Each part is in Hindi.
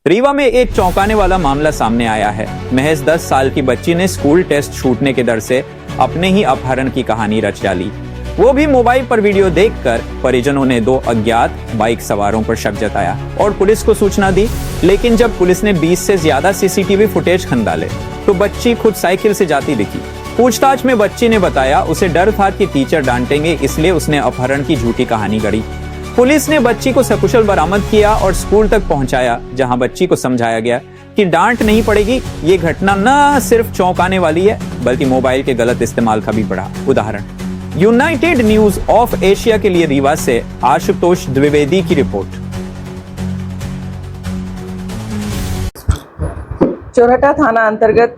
रीवा में एक चौंकाने वाला मामला सामने आया है। महज 10 साल की बच्ची ने स्कूल टेस्ट छूटने के डर से अपने ही अपहरण की कहानी रच डाली, वो भी मोबाइल पर वीडियो देखकर। परिजनों ने 2 अज्ञात बाइक सवारों पर शक जताया और पुलिस को सूचना दी, लेकिन जब पुलिस ने 20 से ज्यादा सीसीटीवी फुटेज खंगाले तो बच्ची खुद साइकिल से जाती दिखी। पूछताछ में बच्ची ने बताया उसे डर था कि टीचर डांटेंगे, इसलिए उसने अपहरण की झूठी कहानी गढ़ी। पुलिस ने बच्ची को सकुशल बरामद किया और स्कूल तक पहुंचाया, जहां बच्ची को समझाया गया कि डांट नहीं पड़ेगी। ये घटना न सिर्फ चौंकाने वाली है, बल्कि मोबाइल के गलत इस्तेमाल का भी बड़ा उदाहरण। यूनाइटेड न्यूज ऑफ एशिया के लिए रीवा से आशुतोष द्विवेदी की रिपोर्ट। चोरहटा थाना अंतर्गत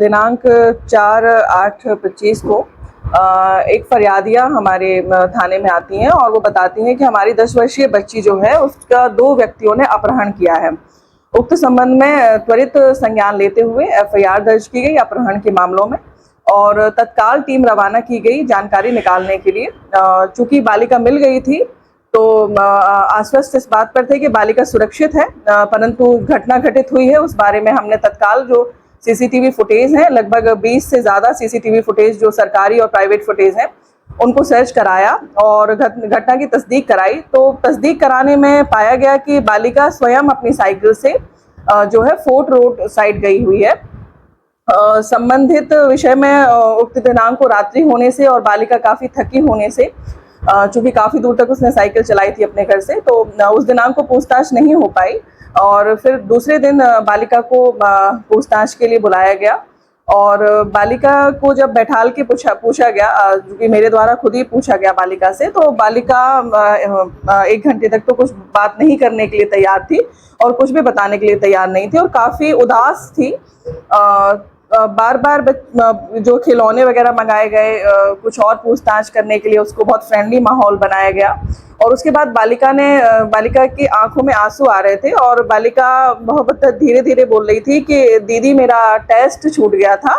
दिनांक 4/8/25 को एक फरियादिया हमारे थाने में आती हैं और वो बताती हैं कि हमारी 10 वर्षीय बच्ची जो है उसका 2 व्यक्तियों ने अपहरण किया है। उक्त संबंध में त्वरित संज्ञान लेते हुए FIR दर्ज की गई अपहरण के मामलों में और तत्काल टीम रवाना की गई जानकारी निकालने के लिए। चूंकि बालिका मिल गई थी तो आश्वस्त इस बात पर थे कि बालिका सुरक्षित है, परंतु घटना घटित हुई है उस बारे में हमने तत्काल जो CCTV फुटेज हैं, लगभग 20 से ज़्यादा CCTV फुटेज जो सरकारी और प्राइवेट फुटेज हैं, उनको सर्च कराया और घटना की तस्दीक कराई। तो तस्दीक कराने में पाया गया कि बालिका स्वयं अपनी साइकिल से जो है फोर्ट रोड साइड गई हुई है। संबंधित विषय में उक्त दिनांक को रात्रि होने से और बालिका काफ़ी थकी होने से, चूँकि काफ़ी दूर तक उसने साइकिल चलाई थी अपने घर से, तो उस दिनांक को पूछताछ नहीं हो पाई और फिर दूसरे दिन बालिका को पूछताछ के लिए बुलाया गया और बालिका को जब बैठाल के पूछा गया, जो कि मेरे द्वारा खुद ही पूछा गया बालिका से, तो बालिका 1 घंटे तक तो कुछ बात नहीं करने के लिए तैयार थी और कुछ भी बताने के लिए तैयार नहीं थी और काफ़ी उदास थी। बार बार जो खिलौने वगैरह मंगाए गए, कुछ और पूछताछ करने के लिए उसको बहुत फ्रेंडली माहौल बनाया गया और उसके बाद बालिका की आंखों में आंसू आ रहे थे और बालिका बहुत धीरे धीरे बोल रही थी कि दीदी मेरा टेस्ट छूट गया था,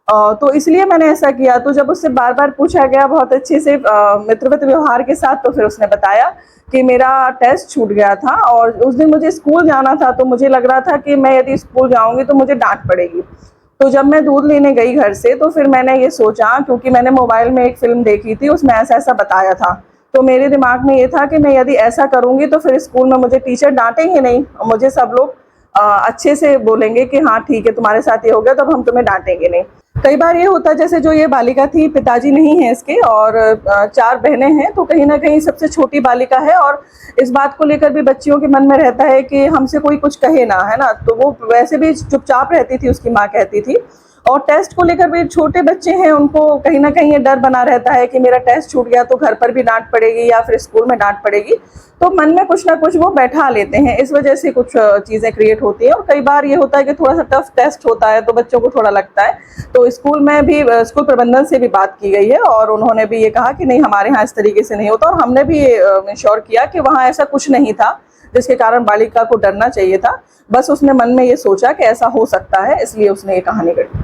तो इसलिए मैंने ऐसा किया। तो जब उससे बार बार पूछा गया बहुत अच्छे से मित्रवत व्यवहार के साथ, तो फिर उसने बताया कि मेरा टेस्ट छूट गया था और उस दिन मुझे स्कूल जाना था, तो मुझे लग रहा था कि मैं यदि स्कूल जाऊंगी तो मुझे डांट पड़ेगी। तो जब मैं दूध लेने गई घर से, तो फिर मैंने ये सोचा, क्योंकि मैंने मोबाइल में एक फिल्म देखी थी, उसमें ऐसा ऐसा बताया था, तो मेरे दिमाग में ये था कि मैं यदि ऐसा करूंगी तो फिर स्कूल में मुझे टीचर डांटेंगे नहीं, मुझे सब लोग अच्छे से बोलेंगे कि हाँ ठीक है तुम्हारे साथ ये हो गया, तब हम तुम्हें डांटेंगे नहीं। कई बार ये होता है, जैसे जो ये बालिका थी, पिताजी नहीं है इसके और 4 बहनें हैं, तो कहीं ना कहीं सबसे छोटी बालिका है और इस बात को लेकर भी बच्चियों के मन में रहता है कि हमसे कोई कुछ कहे ना, है ना। तो वो वैसे भी चुपचाप रहती थी, उसकी माँ कहती थी। और टेस्ट को लेकर भी छोटे बच्चे हैं, उनको कहीं ना कहीं ये डर बना रहता है कि मेरा टेस्ट छूट गया तो घर पर भी डांट पड़ेगी या फिर स्कूल में डांट पड़ेगी, तो मन में कुछ ना कुछ वो बैठा लेते हैं। इस वजह से कुछ चीज़ें क्रिएट होती है और कई बार ये होता है कि थोड़ा सा टफ टेस्ट होता है तो बच्चों को थोड़ा लगता है। तो स्कूल में भी स्कूल प्रबंधन से भी बात की गई है और उन्होंने भी ये कहा कि नहीं, हमारे यहाँ इस तरीके से नहीं होता और हमने भी ये इंश्योर किया कि वहाँ ऐसा कुछ नहीं था जिसके कारण बालिका को डरना चाहिए था। बस उसने मन में ये सोचा कि ऐसा हो सकता है, इसलिए उसने ये कहानी गढ़ी।